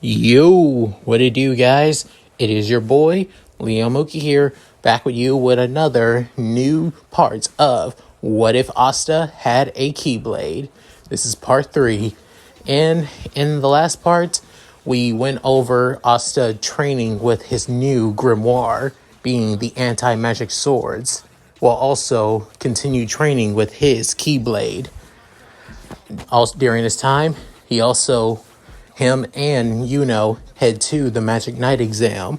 Yo, what it do, guys? It is your boy, Leo Mookie here, back with you with another new part of What If Asta Had a Keyblade? This is part 3, and in the last part, we went over Asta training with his new grimoire, being the anti-magic swords, while also continue training with his Keyblade. Also, during this time, him and Yuno head to the Magic Knight exam,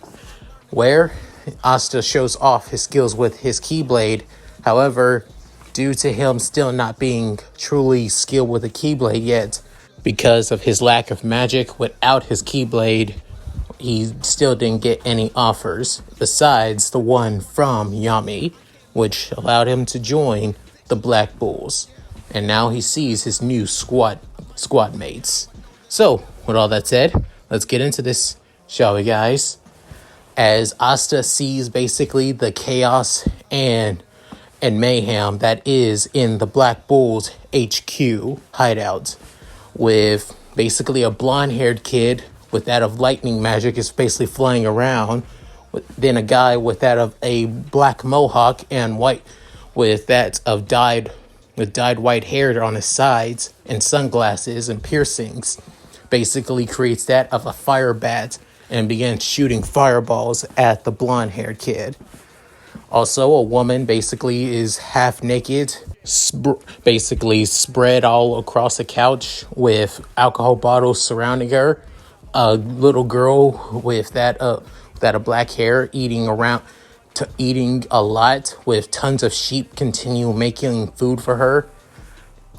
where Asta shows off his skills with his Keyblade. However, due to him still not being truly skilled with a Keyblade yet, because of his lack of magic without his Keyblade, he still didn't get any offers, besides the one from Yami, which allowed him to join the Black Bulls. And now he sees his new squad mates. So, with all that said, let's get into this, shall we, guys? As Asta sees basically the chaos and mayhem that is in the Black Bulls HQ hideout, with basically a blonde-haired kid with that of lightning magic is basically flying around, then a guy with that of a black mohawk and white with that of dyed white hair on his sides and sunglasses and piercings, basically creates that of a fire bat and begins shooting fireballs at the blonde-haired kid. Also, a woman basically is half naked, basically spread all across the couch with alcohol bottles surrounding her. A little girl with that of black hair eating a lot, with tons of sheep continue making food for her.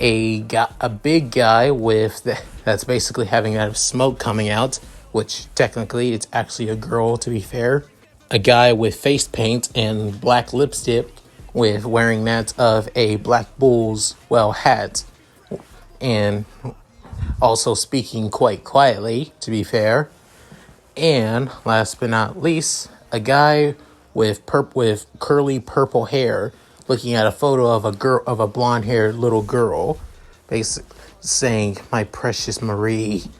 A big guy that's basically having that of smoke coming out, which technically it's actually a girl, to be fair. A guy with face paint and black lipstick with wearing that of a Black Bulls hat, and also speaking quite quietly, to be fair. And last but not least, a guy with curly purple hair looking at a photo of a blonde-haired little girl, basically saying, "My precious Marie,"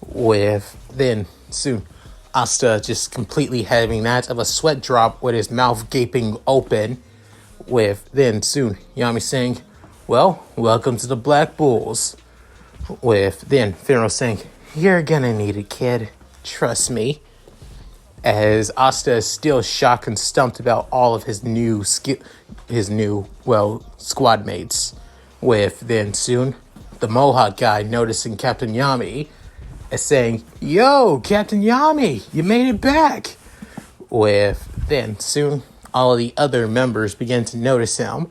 with then soon Asta just completely having that of a sweat drop with his mouth gaping open, with then soon Yami saying, "Well, welcome to the Black Bulls," with then Pharaoh saying, "You're gonna need it, kid. Trust me." As Asta is still shocked and stumped about all of his new squad mates, with then soon the Mohawk guy noticing Captain Yami as saying, "Yo, Captain Yami, you made it back." With then soon all of the other members began to notice him,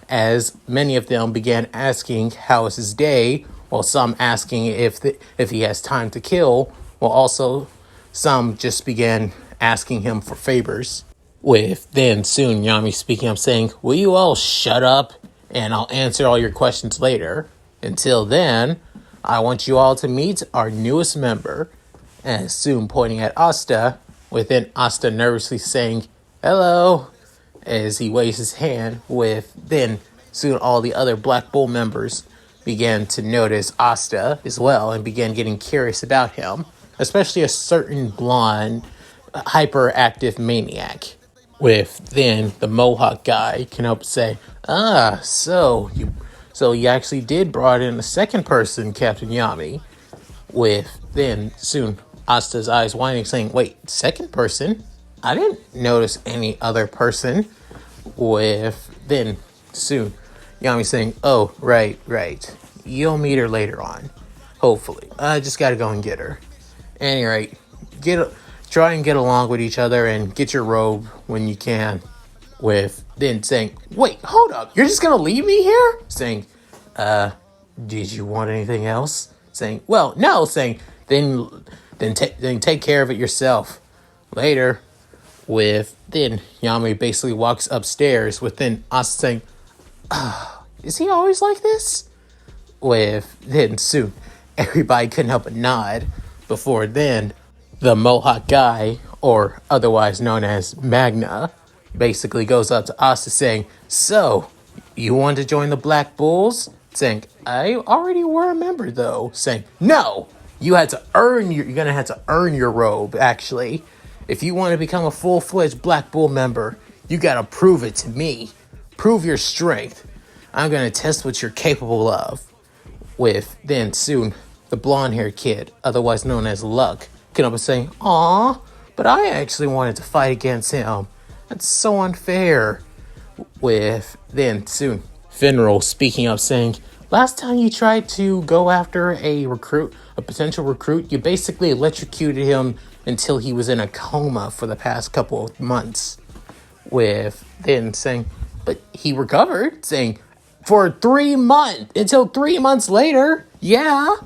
as many of them began asking how is his day, while some asking if he has time to kill, while also some just began asking him for favors. With then soon Yami speaking up saying, "Will you all shut up and I'll answer all your questions later. Until then, I want you all to meet our newest member." And soon pointing at Asta, with then Asta nervously saying, "Hello," as he waves his hand, with then soon all the other Black Bull members began to notice Asta as well and began getting curious about him, especially a certain blonde, hyperactive maniac. With then the Mohawk guy can help say, so you actually did brought in a second person, Captain Yami." With then soon Asta's eyes widening, saying, "Wait, second person? I didn't notice any other person." With then soon Yami saying, "Oh, right. You'll meet her later on. Hopefully. I just gotta go and get her. Any rate, try and get along with each other and get your robe when you can." With then saying, "Wait, hold up. You're just gonna leave me here?" Saying, "Did you want anything else?" Saying, "Well, no." Saying, then take care of it yourself. Later." With then Yami basically walks upstairs with then Asta saying, "Is he always like this?" With then soon everybody couldn't help but nod, before then the Mohawk guy, or otherwise known as Magna, basically goes up to Asta saying, "So, you want to join the Black Bulls?" Saying, "I already were a member though." Saying, "No, You're gonna have to earn your robe, actually. If you want to become a full-fledged Black Bull member, you gotta prove it to me. Prove your strength. I'm gonna test what you're capable of. With then soon, the blonde-haired kid, otherwise known as Luck, came up and saying, "Aw, but I actually wanted to fight against him. That's so unfair." With then soon, Finral speaking up saying, "Last time you tried to go after a potential recruit, you basically electrocuted him until he was in a coma for the past couple of months." With then saying, "But he recovered," saying, "For 3 months, until 3 months later, yeah."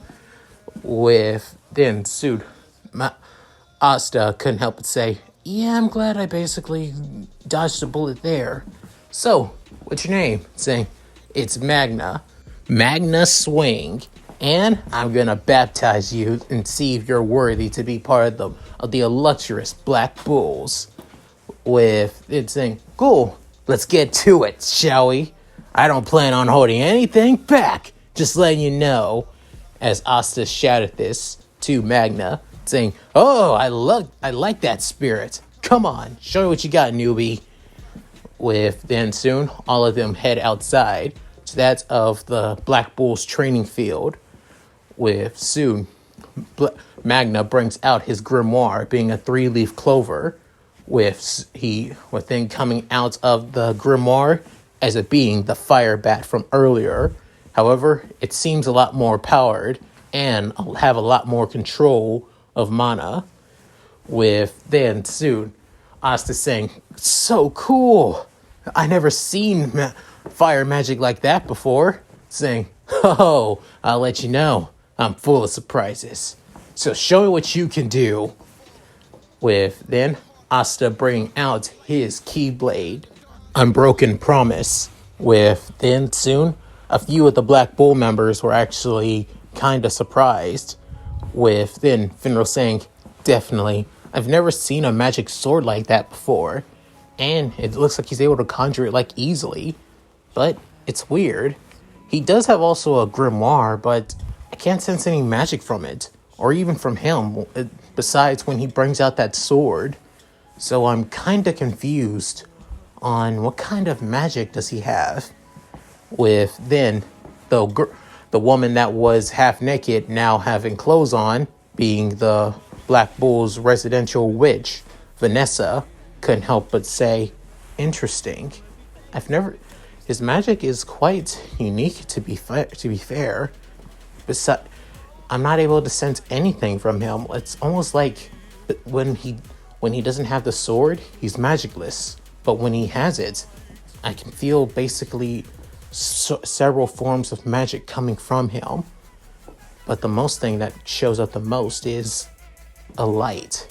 With then sued, Asta couldn't help but say, "Yeah, I'm glad I basically dodged a bullet there. So, what's your name?" Saying, "It's Magna Swing, and I'm gonna baptize you and see if you're worthy to be part of the illustrious Black Bulls." With it saying, "Cool, let's get to it, shall we? I don't plan on holding anything back, just letting you know." As Asta shouted this to Magna, saying, "Oh, I like that spirit. Come on, show me what you got, newbie." With then soon, all of them head outside to that of the Black Bulls training field. With soon, Magna brings out his grimoire, being a 3-leaf clover. With then coming out of the grimoire as it being the fire bat from earlier. However, it seems a lot more powered and have a lot more control of mana. With then soon, Asta saying, "So cool. I never seen fire magic like that before." Saying, "Oh, I'll let you know. I'm full of surprises. So show me what you can do." With then Asta bringing out his Keyblade, Unbroken Promise. With then soon, a few of the Black Bull members were actually kind of surprised. With then Finral saying, "Definitely. I've never seen a magic sword like that before. And it looks like he's able to conjure it like easily. But it's weird. He does have also a grimoire, but I can't sense any magic from it. Or even from him, besides when he brings out that sword. So I'm kind of confused on what kind of magic does he have." With then the woman that was half naked now having clothes on, being the Black Bull's residential witch, Vanessa, couldn't help but say, "Interesting. His magic is quite unique to be fair. Besides, I'm not able to sense anything from him. It's almost like when he doesn't have the sword, he's magicless. But when he has it, I can feel basically several forms of magic coming from him. But the most thing that shows up the most is a light."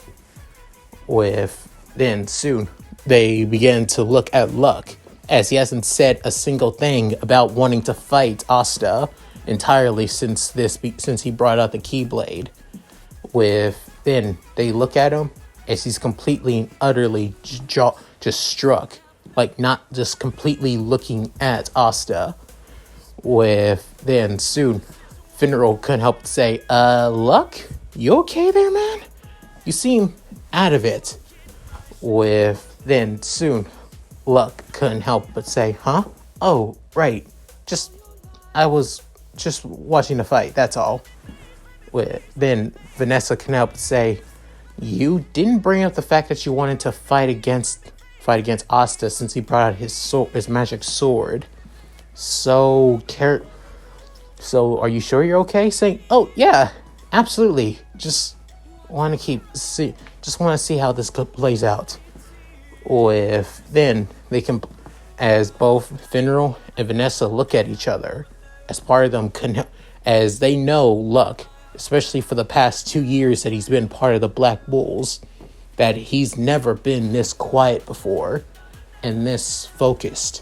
With then soon, they begin to look at Luck, as he hasn't said a single thing about wanting to fight Asta entirely since he brought out the Keyblade. With then they look at him as he's completely and utterly just struck, like not just completely looking at Asta. With then soon, Finral couldn't help but say, "Luck, you okay there, man? You seem out of it." With then soon, Luck couldn't help but say, "Huh? Oh, right. I was just watching the fight, that's all." Then Vanessa couldn't help but say, "You didn't bring up the fact that you wanted to fight against Asta since he brought out his magic sword. So are you sure you're okay?" Saying, "Oh yeah, absolutely. Just want to see how this plays out." With then as both Finral and Vanessa look at each other, as part of them as they know Luck, especially for the past 2 years that he's been part of the Black Bulls, that he's never been this quiet before and this focused.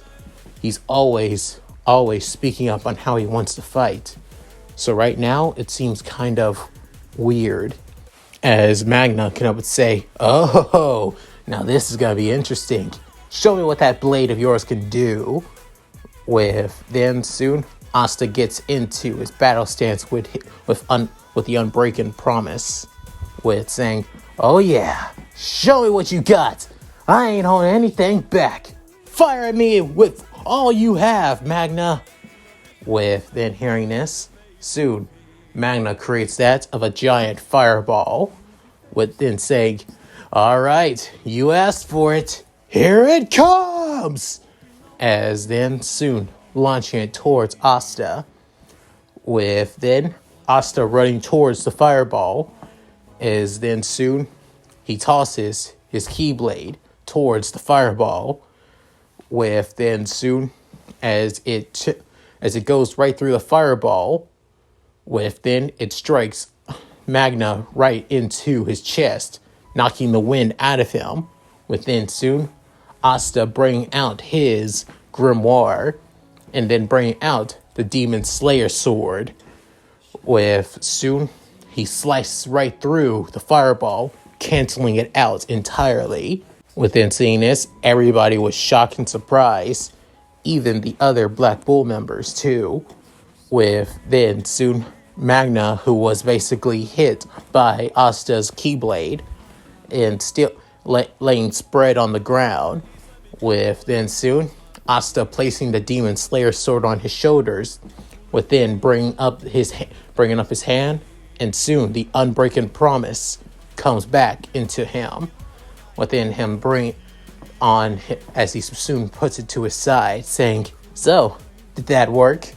He's always speaking up on how he wants to fight. So right now it seems kind of weird. As Magna can up and say, "Oh, now this is going to be interesting. Show me what that blade of yours can do." With then soon, Asta gets into his battle stance with with the unbreaking promise, with saying, "Oh yeah, show me what you got. I ain't holding anything back. Fire at me with all you have, Magna." With then hearing this, soon Magna creates that of a giant fireball, with then saying, "All right, you asked for it. Here it comes!" As then soon launching it towards Asta, with then Asta running towards the fireball, as then soon he tosses his Keyblade towards the fireball, with then soon as it goes right through the fireball, with then it strikes Magna right into his chest, knocking the wind out of him. Within soon, Asta bringing out his grimoire, and then bringing out the Demon Slayer sword. With soon, he sliced right through the fireball, canceling it out entirely. Within seeing this, everybody was shocked and surprised, even the other Black Bull members too. With then soon Magna, who was basically hit by Asta's Keyblade and still laying spread on the ground. With then soon Asta placing the Demon Slayer sword on his shoulders, with then bringing up his hand, and soon the unbreaking promise comes back into him. Within him bring on, as he soon puts it to his side, saying, "So, did that work?"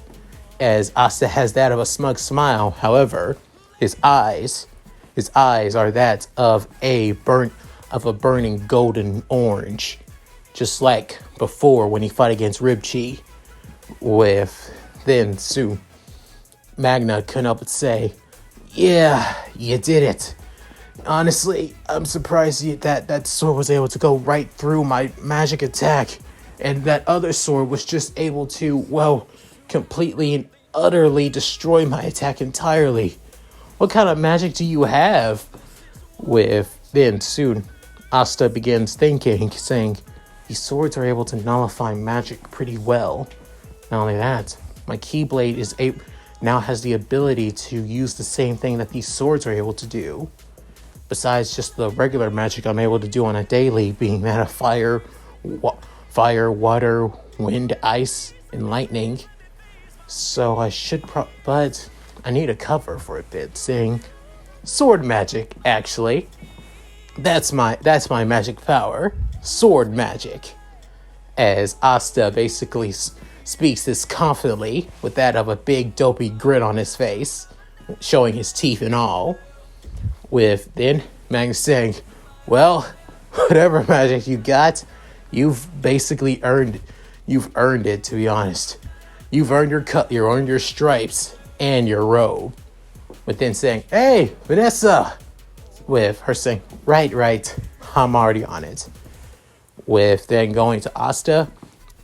As Asta has that of a smug smile. However, his eyes are that of a burning golden orange, just like before when he fought against Ribchi. With then soon Magna couldn't help but say, "Yeah, you did it. Honestly, I'm surprised that sword was able to go right through my magic attack, and that other sword was just able to, well, completely and utterly destroy my attack entirely. What kind of magic do you have?" With then soon Asta begins thinking, saying, "These swords are able to nullify magic pretty well. Not only that, my Keyblade now has the ability to use the same thing that these swords are able to do. Besides just the regular magic I'm able to do on a daily, being that of fire, water, wind, ice, and lightning. So I should but I need a cover for a bit, saying sword magic, actually. That's my magic power, sword magic." As Asta basically speaks this confidently, with that of a big dopey grin on his face, showing his teeth and all. With then Magnus saying, "Well, whatever magic you got, you've basically earned it, to be honest. You've earned your cut, you earned your stripes and your robe." With then saying, "Hey, Vanessa!" With her saying, Right, I'm already on it." With then going to Asta,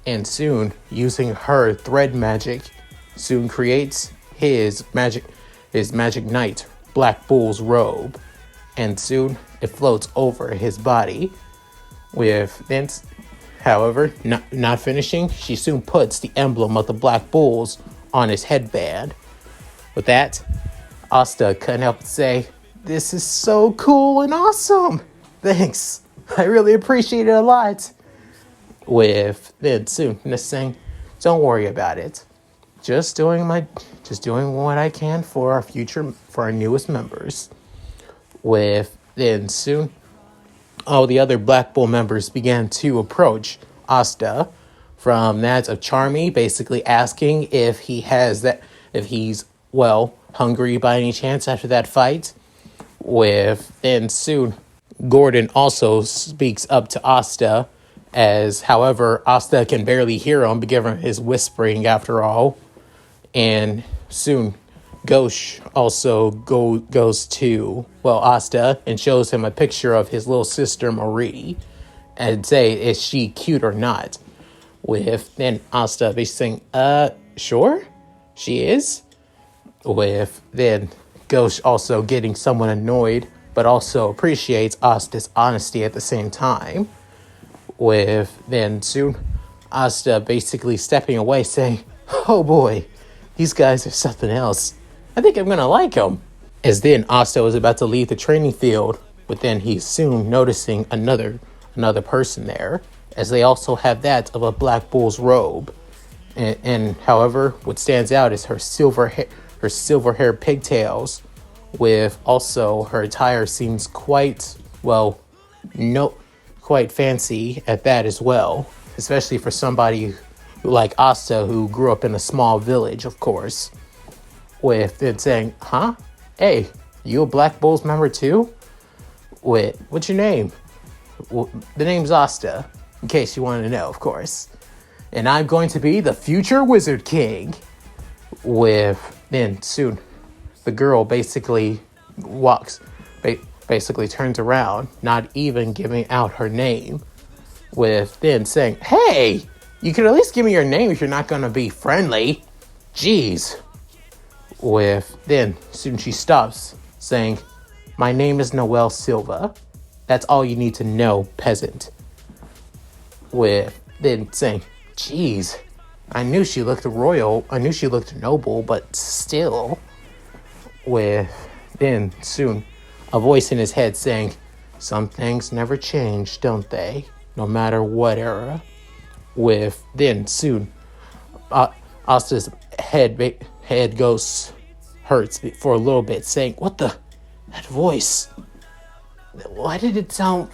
and soon using her thread magic, soon creates his magic knight Black Bull's robe, and soon it floats over his body. With then, however, not finishing, she soon puts the emblem of the Black Bulls on his headband. With that, Asta couldn't help but say, "This is so cool and awesome. Thanks. I really appreciate it a lot." With then soon saying, "Don't worry about it. Just doing what I can for our newest members." With then soon all the other Black Bull members began to approach Asta, from that of Charmy basically asking if he's hungry by any chance after that fight. With then soon Gordon also speaks up to Asta, as however Asta can barely hear him given his whispering after all. And soon Ghosh also goes to Asta and shows him a picture of his little sister Marie and say, "Is she cute or not?" With then Asta basically saying, "Sure, she is." With then Ghosh also getting somewhat annoyed, but also appreciates Asta's honesty at the same time. With then soon Asta basically stepping away, saying, "Oh boy, these guys are something else. I think I'm gonna like them." As then Asta was about to leave the training field, but then he's soon noticing another person there, as they also have that of a Black Bull's robe. And however, what stands out is her silver hair pigtails, with also her attire seems quite quite fancy at that as well, especially for somebody like Asta, who grew up in a small village, of course. With it saying, "Huh? Hey, you a Black Bulls member too? What's your name?" Well, the name's Asta, in case you want to know, of course. "And I'm going to be the future Wizard King." Then soon, the girl basically turns around, not even giving out her name. Then saying, "Hey, you can at least give me your name if you're not going to be friendly. Jeez." Then soon she stops, saying, "My name is Noelle Silva. That's all you need to know, peasant." Then saying, "Jeez, I knew she looked royal. I knew she looked noble, but still." Then soon a voice in his head saying, "Some things never change, don't they? No matter what era." Then soon Asta's head goes hurts for a little bit, saying, "What the? That voice? Why did it sound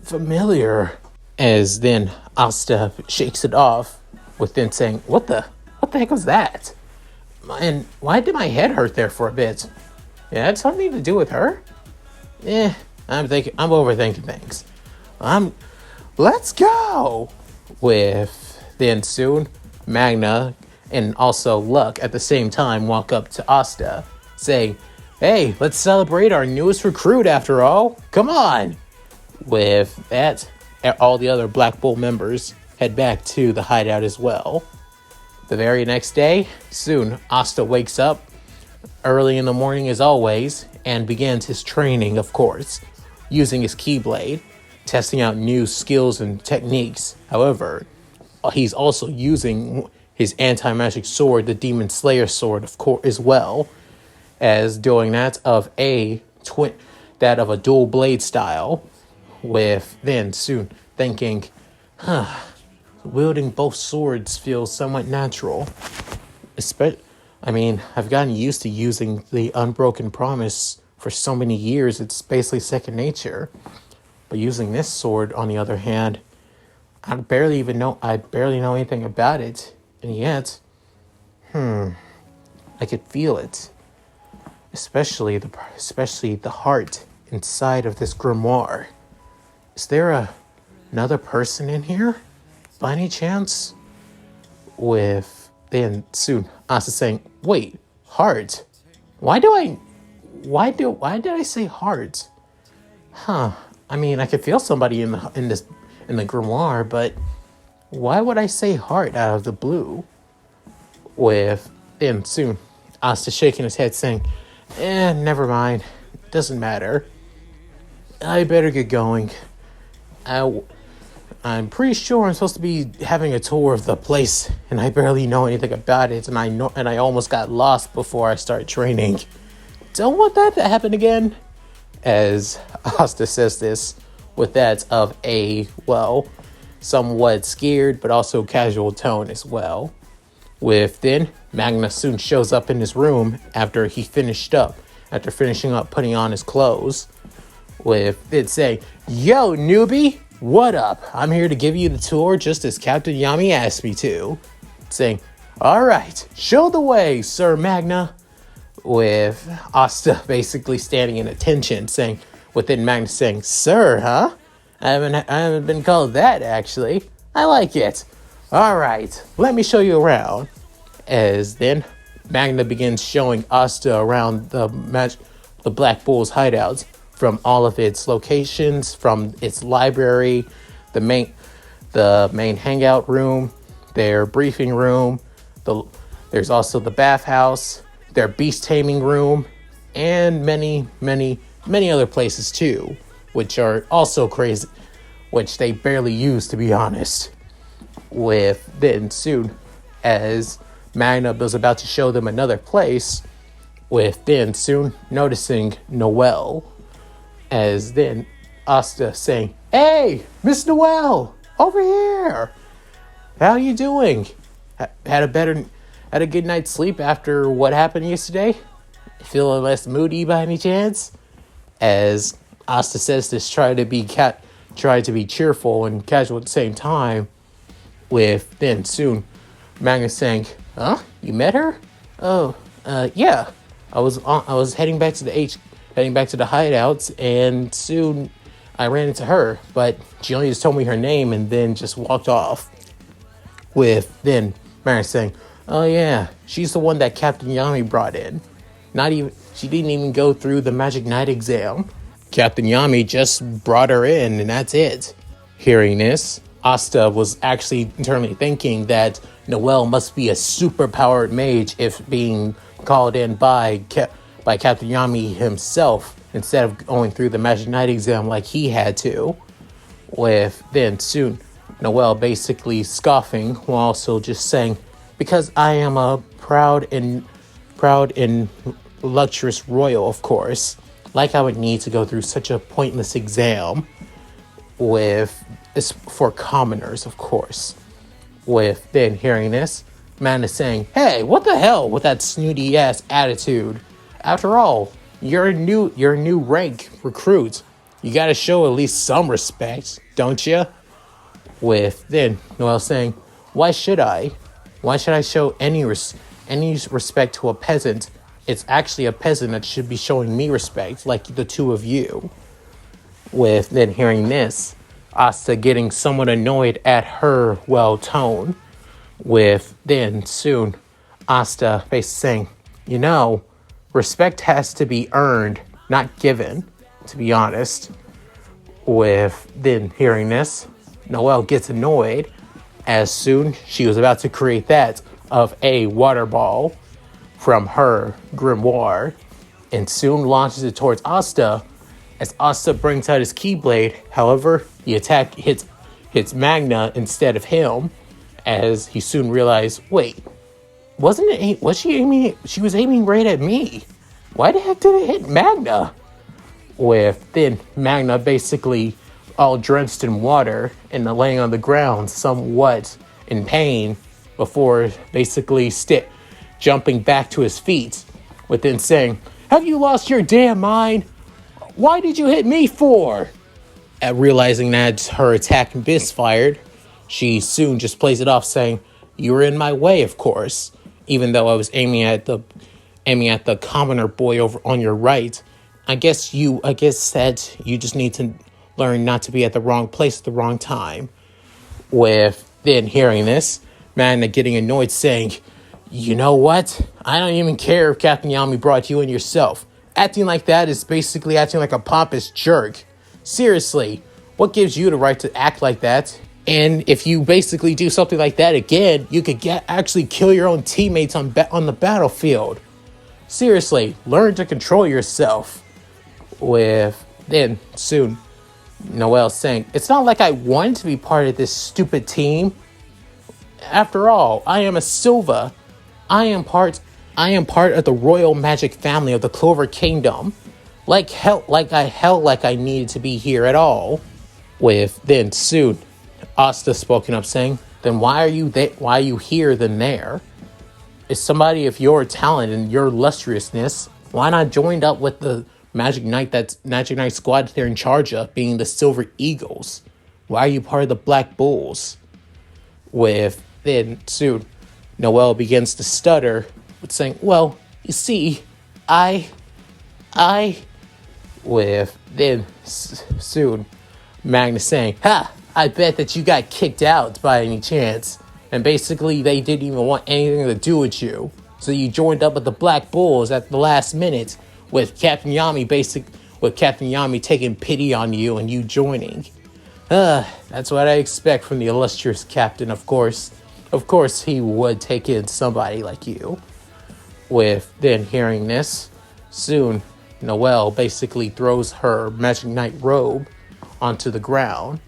familiar?" As then Asta shakes it off, with then saying, What the heck was that? And why did my head hurt there for a bit? Yeah, it had something to do with her? I'm overthinking things. Let's go! Then soon, Magna and also Luck at the same time walk up to Asta, saying, "Hey, let's celebrate our newest recruit after all. Come on!" With that, all the other Black Bull members head back to the hideout as well. The very next day, soon, Asta wakes up early in the morning as always, and begins his training, of course, using his Keyblade, testing out new skills and techniques. However, he's also using his anti-magic sword, the Demon Slayer sword, of course, as well, as doing that of a dual blade style. Then soon thinking, wielding both swords feels somewhat natural. I've gotten used to using the Unbroken Promise for so many years, it's basically second nature. But using this sword, on the other hand, I barely know anything about it. And yet, I could feel it. Especially the heart inside of this grimoire. Is there another person in here, by any chance? Then soon Asta saying, "Wait, heart? Why did I say heart? I could feel somebody in the grimoire, but why would I say heart out of the blue?" Then soon Asta shaking his head saying, never mind. Doesn't matter. I better get going. I'm pretty sure I'm supposed to be having a tour of the place, and I barely know anything about it, and I almost got lost before I start training. Don't want that to happen again. As Asta says this, with that of a, somewhat scared, but also casual tone as well. Then Magna soon shows up in his room after finishing up putting on his clothes. With it saying, "Yo, newbie, what up? I'm here to give you the tour just as Captain Yami asked me to." Saying, "Alright, show the way, Sir Magna." With Asta basically standing in attention, saying, within Magna saying, "Sir, huh? I haven't been called that, actually. I like it. Alright, let me show you around." As then, Magna begins showing Asta around the Black Bulls hideouts, from all of its locations, from its library, the main hangout room, their briefing room, there's also the bathhouse, their beast taming room, and many, many, many other places too, which are also crazy, which they barely use, to be honest. Then soon, as Magna was about to show them another place, with then soon noticing Noelle, as then Asta saying, "Hey, Miss Noelle, over here. How you doing? Had a good night's sleep after what happened yesterday? Feeling less moody by any chance?" As Asta says this, try to be cheerful and casual at the same time. With then soon Magnus saying, "Huh? You met her? Oh, yeah. I was heading back to the hideouts, and soon I ran into her, but she only just told me her name and then just walked off." With then Magnus saying, "Oh yeah, she's the one that Captain Yami brought in. She didn't even go through the Magic Knight exam. Captain Yami just brought her in, and that's it." Hearing this, Asta was actually internally thinking that Noelle must be a super-powered mage if being called in by Captain Yami himself instead of going through the Magic Knight exam like he had to. With then soon Noelle basically scoffing while also just saying, "Because I am a proud and luxurious royal, of course. Like I would need to go through such a pointless exam. It's for commoners, of course." With then hearing this, man is saying, "Hey, what the hell with that snooty ass attitude? After all, you're a new rank recruit. You gotta show at least some respect, don't you?" With then Noelle saying, "Why should I? Why should I show any respect to a peasant? It's actually a peasant that should be showing me respect, like the two of you." With then hearing this, Asta getting somewhat annoyed at her tone. With then soon Asta basically saying, "Respect has to be earned, not given, to be honest." With then hearing this, Noelle gets annoyed as soon she was about to create that of a water ball from her grimoire, and soon launches it towards Asta. As Asta brings out his Keyblade, however, the attack hits Magna instead of him, as he soon realized, wait, she was aiming right at me. Why the heck did it hit Magna? With then Magna basically all drenched in water and laying on the ground somewhat in pain before basically jumping back to his feet, with then saying, "Have you lost your damn mind? Why did you hit me for?" At realizing that her attack misfired, she soon just plays it off saying, "You were in my way, of course, even though I was aiming at the commoner boy over on your right. I guess that you just need to learn not to be at the wrong place at the wrong time." With then hearing this, Magna getting annoyed saying, "You know what? I don't even care if Captain Yami brought you in yourself. Acting like that is basically acting like a pompous jerk. Seriously, what gives you the right to act like that? And if you basically do something like that again, you could actually kill your own teammates on the battlefield. Seriously, learn to control yourself." With then soon Noelle saying, "It's not like I wanted to be part of this stupid team. After all, I am a Silva. I am part of the royal magic family of the Clover Kingdom. Like I needed to be here at all." With then soon Asta spoken up saying, "Then why are you here than there? Is somebody of your talent and your illustriousness, why not join up with the Magic Knight squad they're in charge of, being the Silver Eagles? Why are you part of the Black Bulls?" With then soon Noelle begins to stutter with saying, "Well, you see, I with then soon Magnus saying, "Ha, I bet that you got kicked out by any chance, and basically they didn't even want anything to do with you, so you joined up with the Black Bulls at the last minute, with Captain Yami taking pity on you and you joining. That's what I expect from the illustrious captain, of course. Of course he would take in somebody like you." With then hearing this, soon Noelle basically throws her Magic Knight robe onto the ground.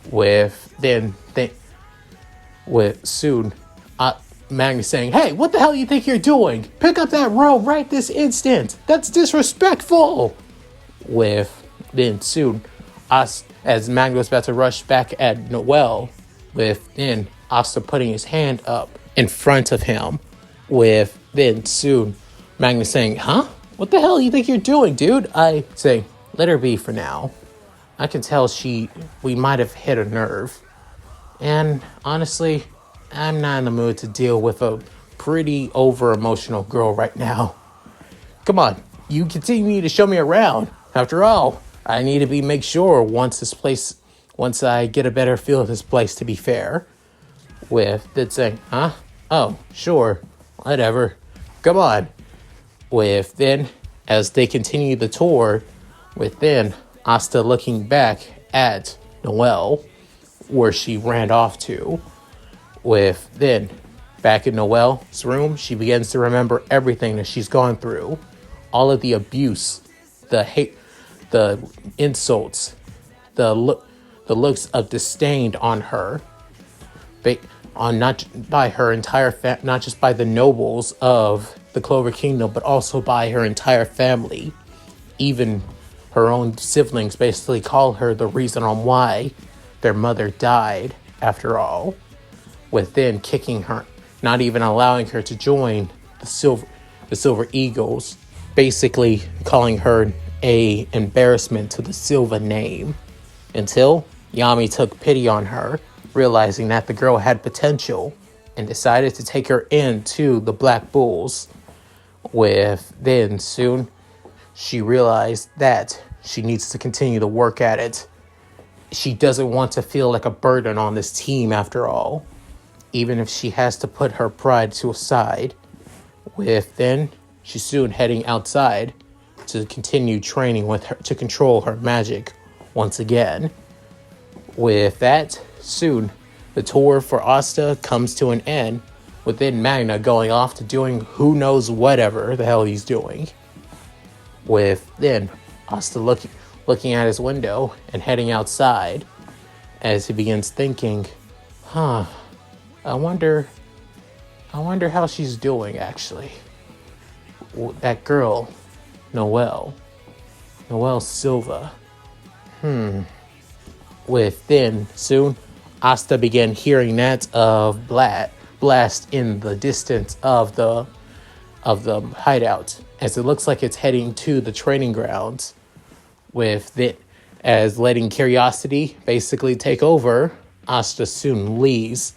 With soon Magnus saying, "Hey, what the hell you think you're doing? Pick up that robe right this instant. That's disrespectful." With then soon, us as Magnus was about to rush back at Noelle, with then Asta putting his hand up in front of him, with then soon Magnus saying, "Huh? What the hell you think you're doing, dude?" I say, "Let her be for now. I can tell we might have hit a nerve. And honestly, I'm not in the mood to deal with a pretty over-emotional girl right now. Come on, you continue to show me around. After all, I need to make sure once I get a better feel of this place, to be fair." With that saying, "Huh? Oh, sure, whatever. Come on." With then, as they continue the tour, with then Asta looking back at Noelle, where she ran off to. With then, back in Noelle's room, she begins to remember everything that she's gone through. All of the abuse, the hate, the insults, the looks of disdain on her, not by her entire not just by the nobles of the Clover Kingdom, but also by her entire family. Even her own siblings basically call her the reason on why their mother died, after all. With then kicking her, not even allowing her to join the Silver Eagles, basically calling her a embarrassment to the Silva name, until Yami took pity on her, realizing that the girl had potential, and decided to take her into the Black Bulls. With then soon, she realized that she needs to continue to work at it. She doesn't want to feel like a burden on this team, after all, even if she has to put her pride to a side. With then, she's soon heading outside to continue training with her to control her magic once again. With that, soon the tour for Asta comes to an end, with then Magna going off to doing who knows whatever the hell he's doing. With then Asta looking at his window and heading outside, as he begins thinking, I wonder how she's doing, actually. That girl, Noelle Silva. With then soon, Asta began hearing that of blast in the distance of the hideout, as it looks like it's heading to the training grounds. With it, as letting curiosity basically take over, Asta soon leaves.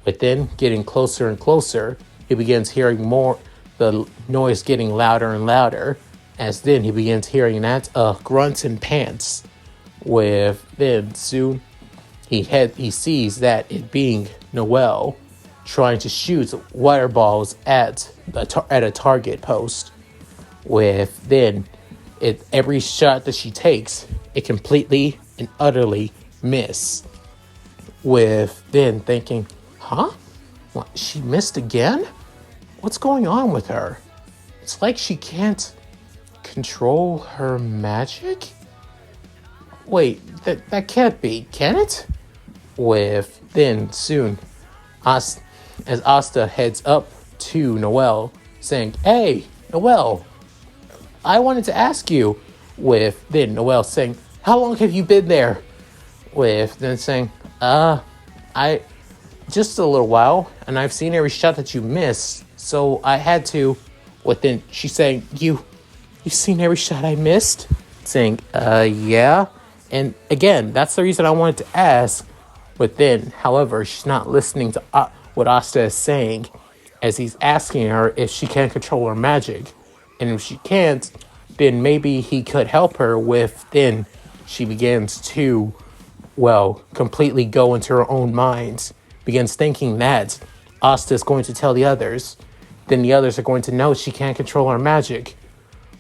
Within getting closer and closer, he begins hearing more, the noise getting louder and louder, as then he begins hearing that grunts and pants. With then soon, he sees that it being Noelle trying to shoot water balls at a target post. With then, every shot that she takes, it completely and utterly miss. With then thinking, what, she missed again? What's going on with her? It's like she can't control her magic? Wait, that can't be, can it? With then soon, as Asta heads up to Noelle, saying, "Hey, Noelle, I wanted to ask you." With then Noelle saying, "How long have you been there?" With then saying, I just a little while, and I've seen every shot that you missed, so I had to." With then she's saying, You've seen every shot I missed?" Saying, yeah. And again, that's the reason I wanted to ask. But then, however, she's not listening to what Asta is saying, as he's asking her if she can control her magic. And if she can't, then maybe he could help her with. Then she begins to, completely go into her own mind. Begins thinking that Asta is going to tell the others. Then the others are going to know she can't control her magic.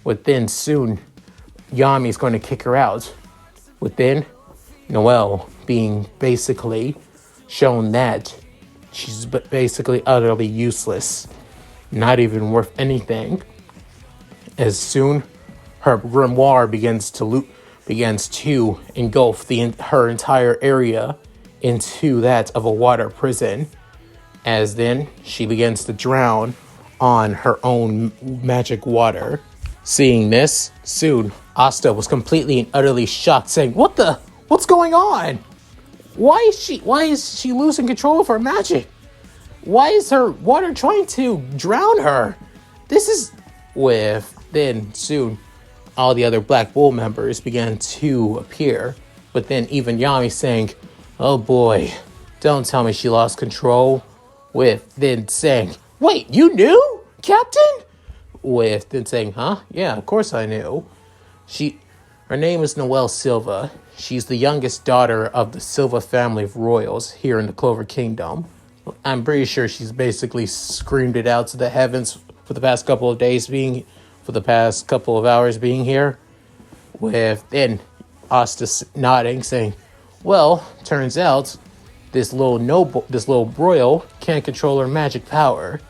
Within soon, Yami is going to kick her out. Within, Noelle being basically shown that she's basically utterly useless, not even worth anything. As soon, her grimoire begins to engulf her entire area into that of a water prison. as then she begins to drown on her own magic water. Seeing this, soon Asta was completely and utterly shocked, saying, what's going on? Why is she losing control of her magic? Why is her water trying to drown her? This is then soon all the other Black Bull members began to appear, but then even Yami saying, oh boy, don't tell me she lost control, with then saying, wait, you knew, Captain? With then saying, huh? Yeah, of course I knew. Her name is Noelle Silva. She's the youngest daughter of the Silva family of royals here in the Clover Kingdom. I'm pretty sure she's basically screamed it out to the heavens for the past couple of hours being here. With then Asta nodding, saying, well, turns out this little royal can't control her magic power.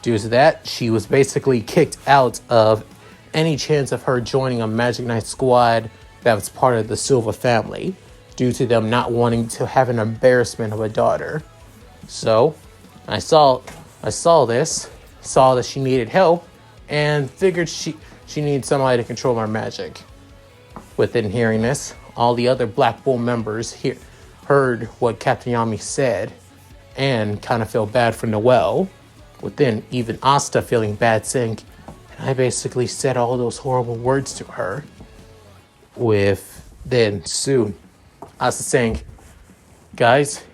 Due to that, she was basically kicked out of any chance of her joining a Magic Knight squad that was part of the Silva family, due to them not wanting to have an embarrassment of a daughter. So, I saw that she needed help, and figured she needed somebody to control her magic. Within hearing this, all the other Black Bull members heard what Captain Yami said, and kind of felt bad for Noelle. Within even Asta feeling bad, saying, I basically said all those horrible words to her. With then soon Asta saying, guys,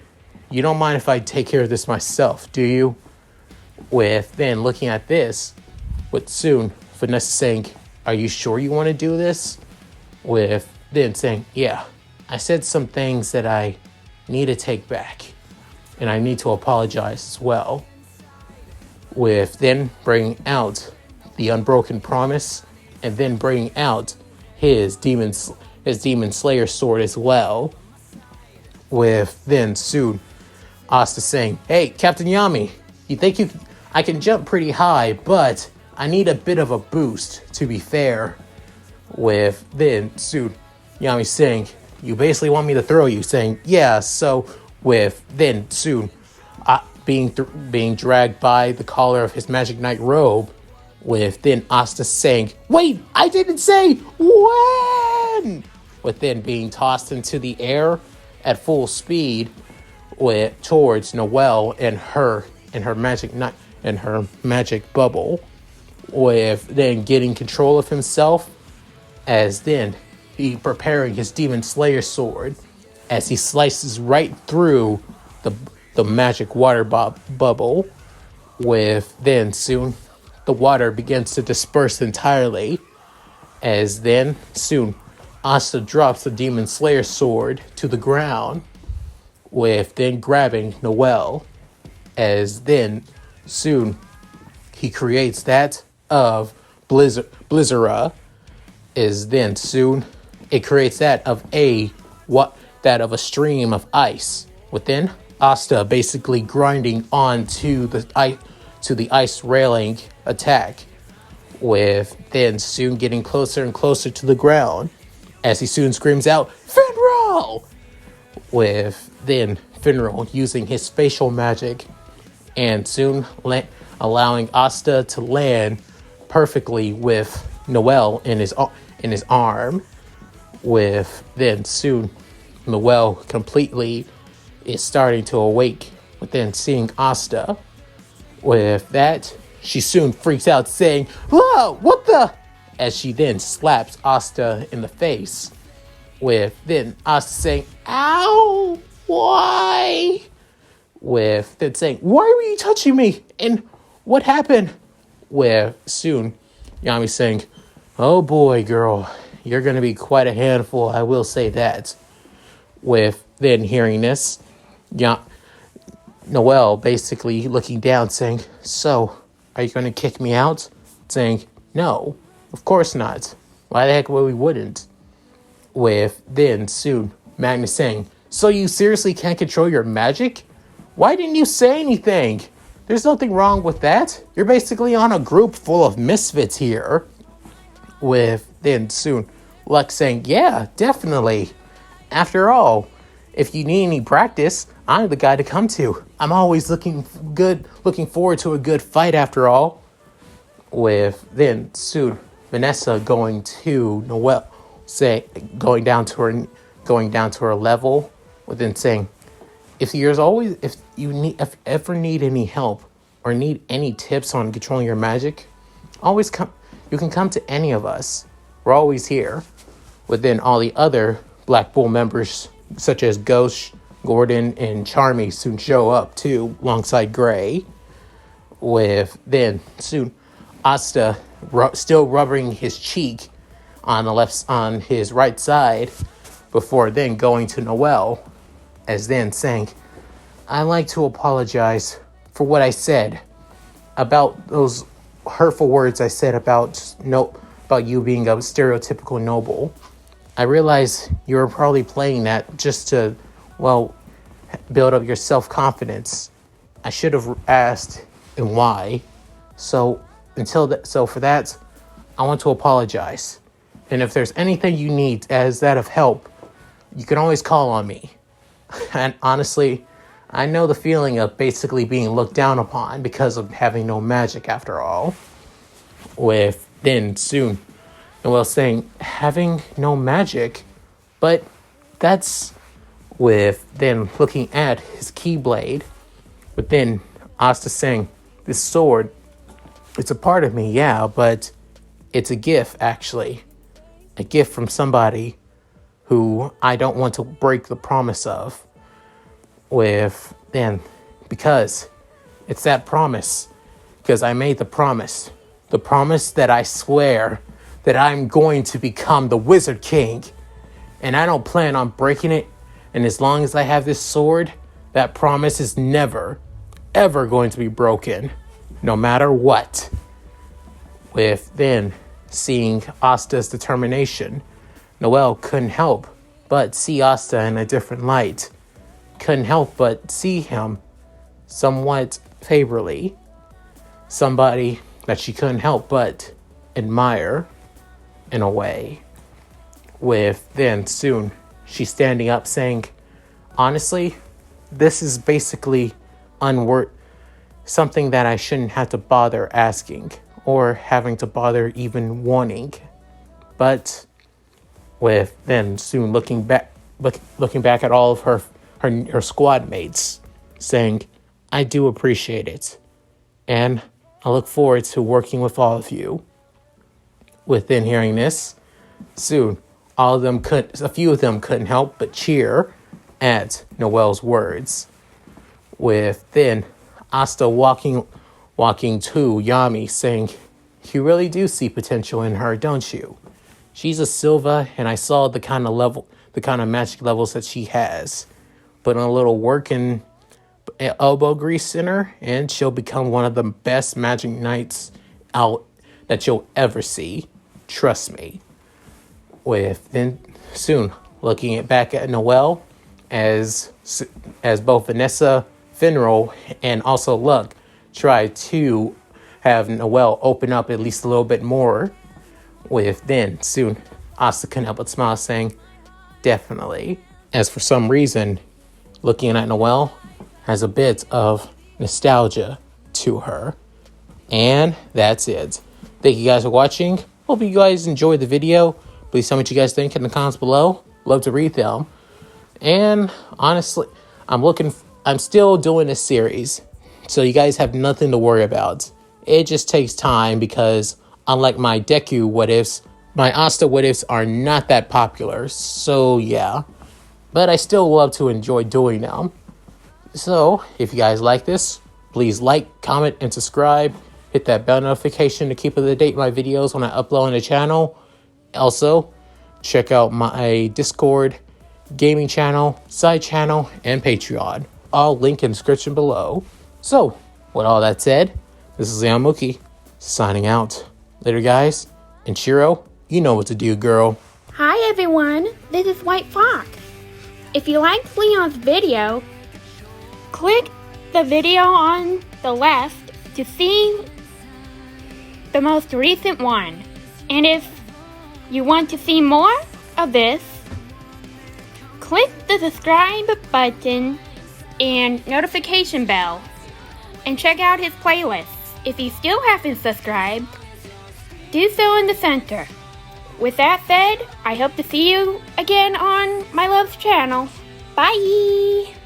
you don't mind if I take care of this myself, do you? With then looking at this, with soon Vanessa saying, are you sure you want to do this? With then saying, yeah, I said some things that I need to take back, and I need to apologize as well. With then bringing out the Unbroken Promise, and then bringing out his Demon Slayer sword as well. With then soon Asta saying, hey, Captain Yami, you think I can jump pretty high, but I need a bit of a boost, to be fair. With then soon Yami saying, you basically want me to throw you, saying, yeah, so with then soon being dragged by the collar of his Magic Knight robe, with then Asta saying, wait, I didn't say when! With then being tossed into the air at full speed towards Noelle and her Magic Knight and her magic bubble, with then getting control of himself, as then he preparing his Demon Slayer sword as he slices right through the magic water bubble. With then soon the water begins to disperse entirely, as then soon Asta drops the Demon Slayer sword to the ground, with then grabbing Noelle, as then soon he creates that of Blizzara, is then soon it creates that of a stream of ice, within Asta basically grinding onto the ice railing attack, with then soon getting closer and closer to the ground, as he soon screams out, Finral! With then Finral using his spatial magic, and soon allowing Asta to land perfectly with Noelle in his arm. With then soon Noelle completely is starting to awake, with then seeing Asta. With that, she soon freaks out, saying, whoa, what the? As she then slaps Asta in the face, with then Asta saying, ow, why? With then saying, why were you touching me? And what happened? With soon Yami saying, oh boy, girl, you're going to be quite a handful, I will say that. With then hearing this, Noelle basically looking down, saying, so, are you going to kick me out? Saying, no, of course not. Why the heck would we wouldn't? With then soon Magnus saying, so you seriously can't control your magic? Why didn't you say anything? There's nothing wrong with that. You're basically on a group full of misfits here. With then soon Lux saying, yeah, definitely. After all, if you need any practice, I'm the guy to come to. I'm always looking forward to a good fight after all. With then soon Vanessa going to Noelle, going down to her level, with then saying, if you ever need any help or need any tips on controlling your magic, always come. You can come to any of us. We're always here. Within all the other Black Bull members, such as Ghost, Gordon, and Charmy, soon show up too, alongside Gray. With then soon Asta still rubbing his cheek on his right side, before then going to Noelle, as then saying, I'd like to apologize for what I said about those hurtful words I said about you being a stereotypical noble. I realize you were probably playing that just to, build up your self-confidence. I should have asked and why. So for that, I want to apologize. And if there's anything you need as that of help, you can always call on me. And honestly, I know the feeling of basically being looked down upon because of having no magic after all. With then soon Noelle saying, having no magic, but that's with then looking at his Keyblade. But then Asta saying, this sword, it's a part of me, yeah, but it's a gift, actually. A gift from somebody who I don't want to break the promise of. With then, because it's that promise, because I made the promise that I swear that I'm going to become the Wizard King, and I don't plan on breaking it. And as long as I have this sword, that promise is never, ever going to be broken, no matter what. With then seeing Asta's determination, Noelle couldn't help but see Asta in a different light. Couldn't help but see him somewhat favorably. Somebody that she couldn't help but admire in a way. With then soon she's standing up saying, honestly, this is basically something that I shouldn't have to bother asking or having to bother even wanting. But with then soon looking back at all of her squad mates, saying, I do appreciate it, and I look forward to working with all of you. Within hearing this, soon a few of them couldn't help but cheer at Noelle's words. With then Asta walking to Yami, saying, you really do see potential in her, don't you? She's a Silva, and I saw the kind of magic levels that she has. Put in a little work and elbow grease in her, and she'll become one of the best magic knights out that you'll ever see. Trust me. With then soon looking back at Noelle, as both Vanessa, Finral, and also Luck try to have Noelle open up at least a little bit more. With then soon Asta couldn't help but smile, saying, definitely. As for some reason, looking at Noelle has a bit of nostalgia to her. And that's it. Thank you guys for watching. Hope you guys enjoyed the video. Please tell me what you guys think in the comments below. Love to read them. And honestly, I'm still doing this series, so you guys have nothing to worry about. It just takes time because unlike my Deku what ifs, my Asta what ifs are not that popular. So yeah, but I still love to enjoy doing them. So if you guys like this, please like, comment, and subscribe. Hit that bell notification to keep up to date with my videos when I upload on the channel. Also, check out my Discord, gaming channel, side channel, and Patreon. All linked in the description below. So, with all that said, this is Leon Mookie, signing out. Later, guys. And Shiro, you know what to do, girl. Hi, everyone. This is White Fox. If you liked Leon's video, click the video on the left to see the most recent one. And if you want to see more of this, click the subscribe button and notification bell. And check out his playlists. If you still haven't subscribed, do so in the center. With that said, I hope to see you again on my love's channel. Bye!